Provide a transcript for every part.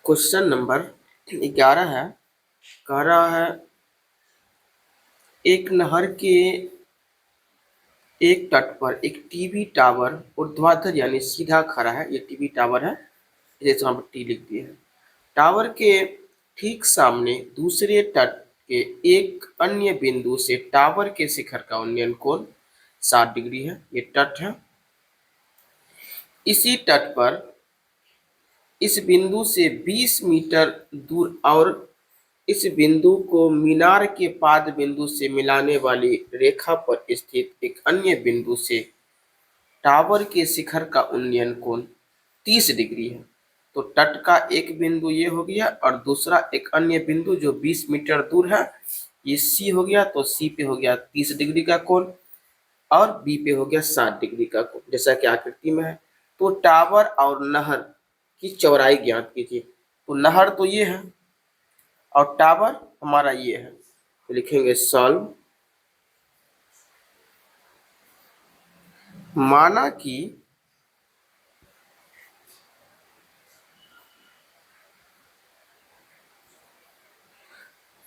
Question number 11 है। कह रहा है एक नहर के एक तट पर एक टीवी टावर ऊर्ध्वाधर यानी सीधा खड़ा है। ये टीवी टावर है, जैसे वहां पर टी लिख दिया है। टावर के ठीक सामने दूसरे तट के एक अन्य बिंदु से टावर के शिखर का उन्नयन कोण 60 डिग्री है। ये तट है। इसी तट पर इस बिंदु से 20 मीटर दूर और इस बिंदु को मीनार के पाद बिंदु से मिलाने वाली रेखा पर स्थित एक अन्य बिंदु से टावर के शिखर का उन्नयन कोण 30 डिग्री है। तो तट का एक बिंदु ये हो गया और दूसरा एक अन्य बिंदु जो 20 मीटर दूर है, ये सी हो गया। तो सी पे हो गया 30 डिग्री का कोण और बी पे हो गया 60 डिग्री का कोण, जैसा कि आकृति में है। तो टावर और नहर की चौड़ाई ज्ञात कीजिए। तो नहर तो ये है और टावर हमारा ये है। तो लिखेंगे सॉल्व। माना कि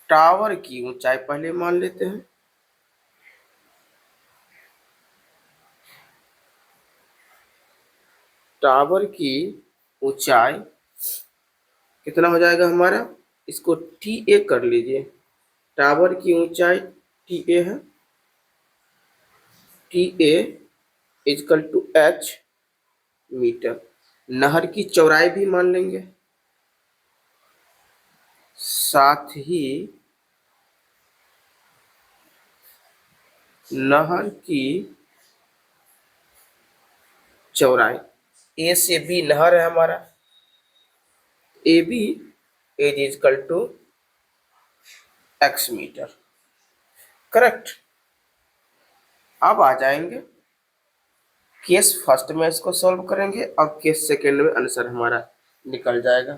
टावर की ऊंचाई पहले मान लेते हैं। टावर की ऊंचाई कितना हो जाएगा हमारा, इसको टी ए कर लीजिए। टावर की ऊंचाई टी ए है। T A is equal to h metre. नहर की चौड़ाई भी मान लेंगे, साथ ही नहर की चौड़ाई ए से बी नहर है हमारा। A B is is equal to x metre. Correct. अब आ जाएंगे केस फर्स्ट में, इसको सॉल्व करेंगे और केस सेकंड में आंसर हमारा निकल जाएगा।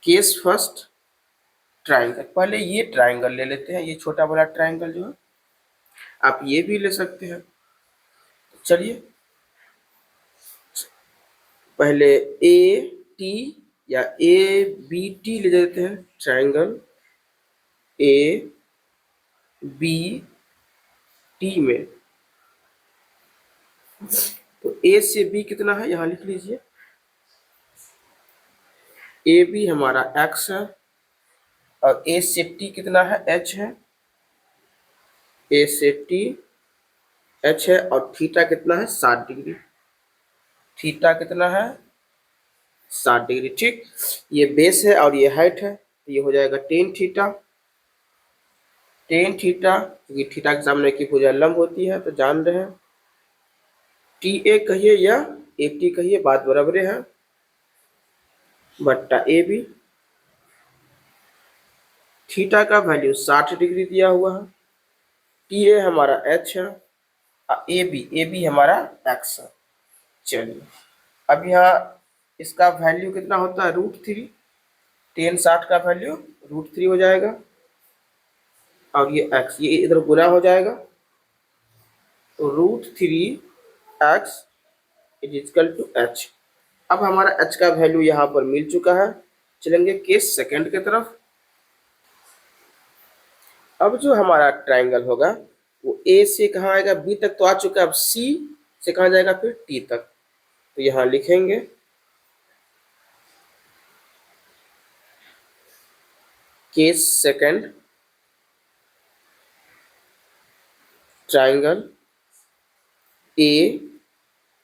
केस फर्स्ट ट्राइंगल, पहले ये ट्राइंगल ले लेते हैं। ये छोटा बड़ा ट्राइंगल जो है, आप ये भी ले सकते हैं। चलिए पहले ए टी या ए बी टी ले लेते हैं। ट्राइंगल ए बी टी में तो ए से बी कितना है यहां लिख लीजिए। ए बी हमारा एक्स है और ए से टी कितना है, एच है। ए से टी एच है और थीटा कितना है, 60 डिग्री। थीटा कितना है, 60 डिग्री। ठीक, ये बेस है और ये हाइट है, तो ये हो जाएगा टेन थीटा। टेन थीटा, क्योंकि थीटा के सामने की भुजा लंब होती है तो जान रहे हैं। टी ए कहिए या ए टी कहिए, बात बराबर है, बट्टा ए बी। थीटा का वैल्यू 60 डिग्री दिया हुआ है। टी ए हमारा एच है, ए बी हमारा एक्स है। चलिए अब यहाँ इसका वैल्यू कितना होता है, √3। टेन 60 का वैल्यू √3 हो जाएगा और ये एक्स ये इधर गुना हो जाएगा। तो √3x is equal to H. अब हमारा एच का वैल्यू यहाँ पर मिल चुका है। चलेंगे केस सेकंड की तरफ। अब जो हमारा ट्राइंगल होगा वो ए से कहाँ आएगा, बी तक तो आ चुका है। अब सी से कहाँ जाएगा, फिर टी तक। तो यहाँ लिखेंगे केस सेकंड ट्राइंगल ए,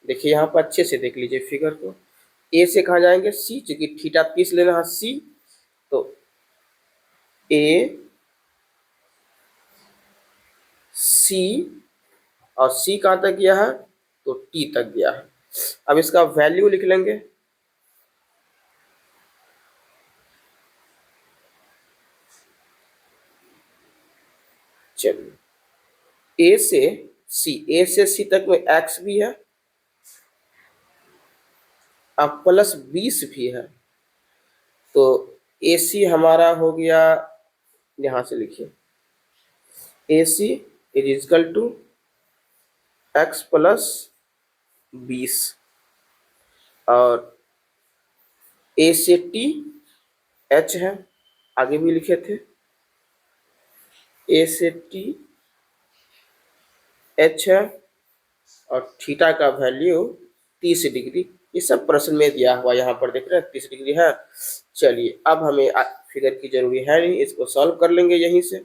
देखिए यहाँ पर अच्छे से देख लीजिए फिगर को। ए से कहाँ जाएंगे, सी, चूंकि थीटा 30 लेना है सी, तो ए सी और सी कहाँ तक गया है, तो टी तक गया है। अब इसका वैल्यू लिख लेंगे। चलिए ए से सी तक में एक्स भी है, अब प्लस 20 भी है। तो ए सी हमारा हो गया, यहां से लिखिए A C is equal to X plus 20 और ए से टी एच है, आगे भी लिखे थे, ए से टी एच है और थीटा का वैल्यू 30 डिग्री। ये सब प्रश्न में दिया हुआ यहाँ पर देख रहे हैं 30 डिग्री है। चलिए अब हमें फिगर की जरूरी है नहीं, इसको सॉल्व कर लेंगे यहीं से।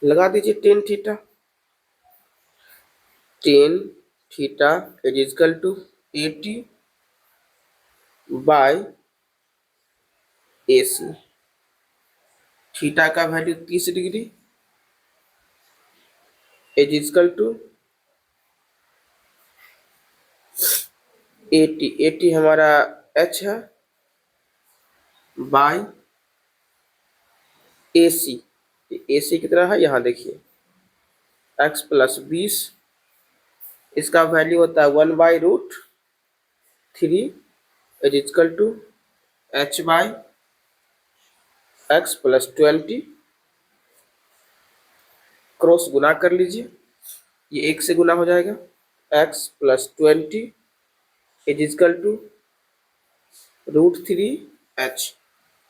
लगा दीजिए tan theta, tan theta is equal to 80 by AC। थीटा का value 30 degree is equal to 80 हमारा h है बाय AC। AC कितना है यहाँ देखिए x प्लस 20, इसका वैल्यू होता है 1/√3 is equal to h by x plus 20। Cross गुना कर लीजिए, ये 1 से गुना हो जाएगा, x plus 20 is equal to √3h।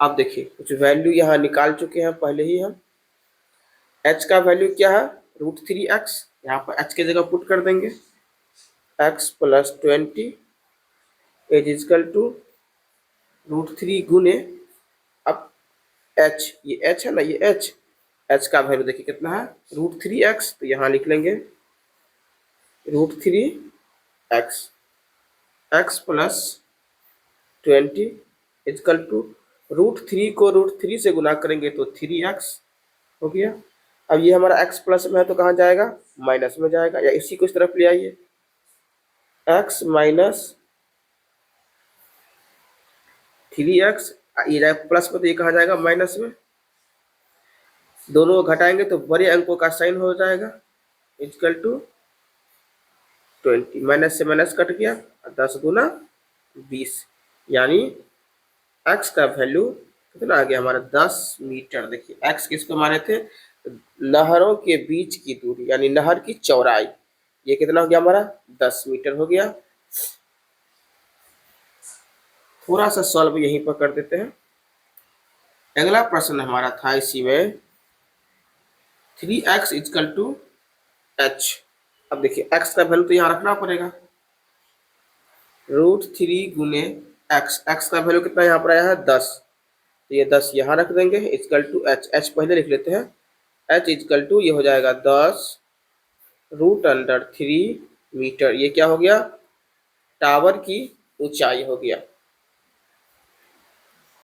अब देखिए कुछ वैल्यू यहाँ निकाल चुके हैं पहले ही हम। h का वैल्यू क्या है √3x, यहाँ पर h की जगह पुट कर देंगे, x plus 20 is equal to √3 गुने, अब h, ये h है ना, ये h का वैल्यू देखिए कितना है √3x, तो यहाँ लिख लेंगे √3x, x plus 20 equal to √3 को √3 से गुना करेंगे तो 3x हो गया। अब ये हमारा x प्लस में है तो कहाँ जाएगा, माइनस में जाएगा, या इसी को इस तरफ ले आइए, x माइनस 3x, ये प्लस में तो ये कहाँ जाएगा माइनस में, दोनों को घटाएंगे तो बड़े अंकों का साइन हो जाएगा, इक्वल टू 20, माइनस से माइनस कट गया, 10 गुना 20, यानी x का वैल्यू कितना आ गया हमारा 10 मीटर। देखिए x किसको माने थे, नहरों के बीच की दूरी यानी नहर की चौड़ाई, ये कितना हो गया हमारा 10 मीटर हो गया। थोड़ा सा सॉल्व यहीं पर कर देते हैं। अगला प्रश्न हमारा था इसी में 3x इक्वल टू h। अब देखिए x का वैल्यू तो यहाँ रखना पड़ेगा, √3 गुने x का वैल्यू कितना यहाँ पर आया है 10, तो ये 10 यहाँ रख देंगे, इक्वल टू h पहले लिख लेते हैं, h इक्वल टू ये हो जाएगा 10 √3 मीटर। ये क्या हो गया, टावर की ऊंचाई हो गया।